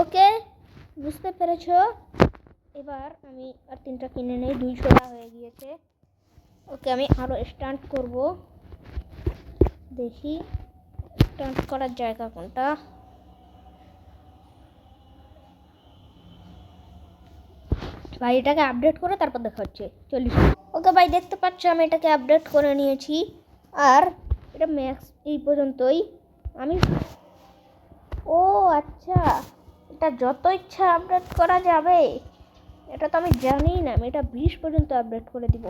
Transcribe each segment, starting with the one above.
ওকে, বুঝতে পেরেছো? এবার আমি আর 3টা কিনে নেই, 200টা হয়ে গিয়েছে। ওকে, আমি আরও স্টান্ট করব। দেখি স্টান্ট করার জায়গা কোনটা। ভাই এটাকে আপডেট করে তারপর দেখা হচ্ছে। 40। ওকে ভাই, দেখতে পাচ্ছ আমি এটাকে আপডেট করে নিয়েছি। আর এটা ম্যাক্স এই পর্যন্তই। আমি ও আচ্ছা, এটা যত ইচ্ছা আপডেট করা যাবে? এটা তো আমি জানি না। আমি এটা 20 পর্যন্ত আপডেট করে দিব।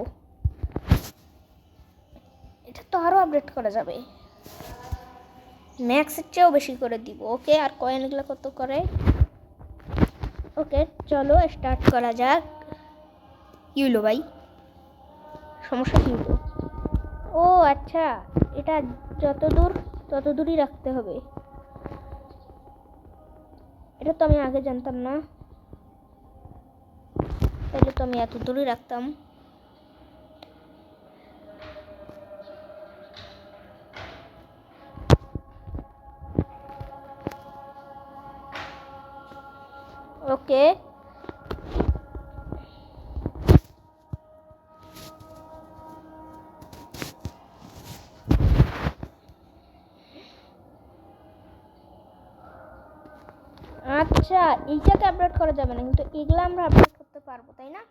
এটা তো আরও আপডেট করা যাবে, ম্যাক্সের চেয়েও বেশি করে দিব। ওকে, আর কয়েনগুলো কত করে? ওকে চলো স্টার্ট করা যাক। কি হলো ভাই, সমস্যা কি হলো? ও আচ্ছা, এটা যত দূর তত দূরই রাখতে হবে। এটা তো আমি আগে জানতাম না, তাহলে তো আমি এত দূরই রাখতাম। ওকে, আচ্ছা এইটাকে আপডেট করা যাবে না, কিন্তু এগুলো আমরা আপডেট করতে পারবো, তাই না?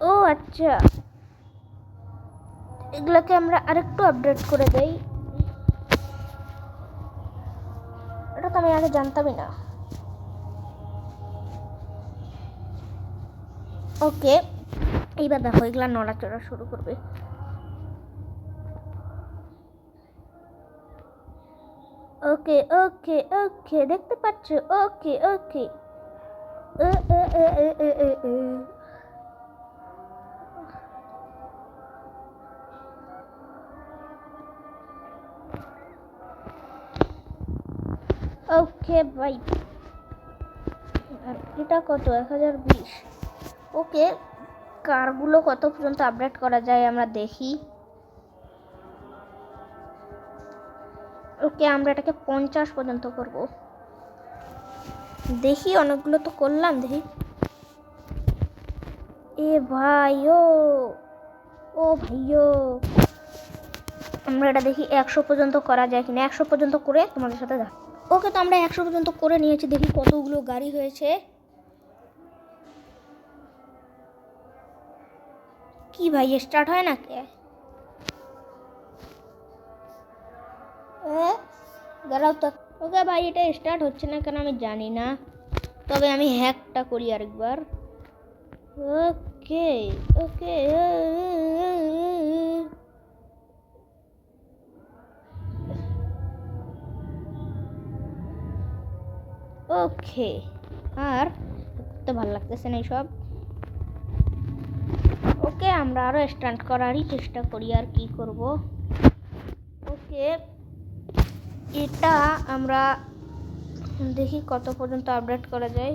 ও আচ্ছা, এগুলোকে আমরা আরেকটু আপডেট করে দেই। এটা তো আমি আগে জানতামই না। ওকে, এইবার দেখো এগুলা নড়াচড়া শুরু করবে। ওকে ওকে ওকে, দেখতে পাচ্ছ? ওকে ওকে, ওকে ভাই। আর এটা কত? 1020। ওকে, কারগুলো কত পর্যন্ত আপডেট করা যায় আমরা দেখি। ওকে, আমরা এটাকে 50 পর্যন্ত করব। দেখি, অনেকগুলো তো করলাম, দেখি। এ ভাইও, ও ভাইও, আমরা এটা দেখি 100 পর্যন্ত করা যায় কিনা। 100 পর্যন্ত করে তোমাদের সাথে দেখ। ওকে, তো আমরা 100 পর্যন্ত করে নিয়েছি। দেখি কতগুলো গাড়ি হয়েছে। কি ভাই, স্টার্ট হয় না কে? দাঁড়াও তো। ওকে ভাই, এটা স্টার্ট হচ্ছে না কেন আমি জানি না, তবে আমি হ্যাকটা করি আরেকবার। ওকে ওকে, ওকে, আর তো ভালো লাগতেছে না এইসব। ওকে, আমরা আরও স্টান্ট করারই চেষ্টা করি, আর কি করব। ওকে, এটা আমরা দেখি কত পর্যন্ত আপডেট করা যায়।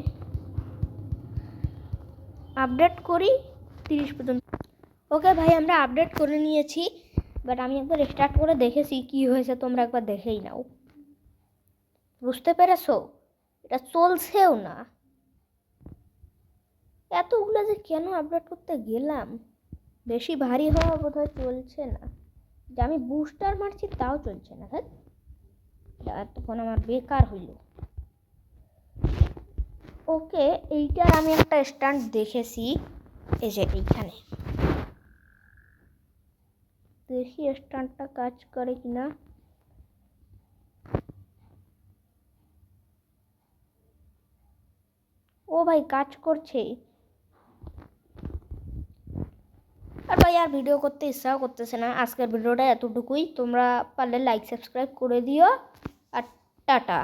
আপডেট করি 30 পর্যন্ত। ওকে ভাই, আমরা আপডেট করে নিয়েছি, বাট আমি একবার স্টার্ট করে দেখেছি কি হয়েছে, তোমরা একবার দেখেই নাও। বুঝতে পেরেছো? এটা চলছেও না। এতগুলো যে কেন আপডেট করতে গেলাম, বেশি ভারী হওয়া বোধহয় চলছে না। যে আমি বুস্টার মারছি তাও চলছে না। হ্যাঁ, তখন আমার বেকার হইল। ওকে, এইটার আমি একটা স্ট্যান্ড দেখেছি, এই যে এইখানে। দেখি স্ট্যান্ডটা কাজ করে কিনা। ও ভাই, কাজ করছে। আর ভাই, আর ভিডিও করতে ইচ্ছাও করতেছে না। আজকের ভিডিওটা এতটুকুই। তোমরা পারলে লাইক সাবস্ক্রাইব করে দিও। আর টাটা।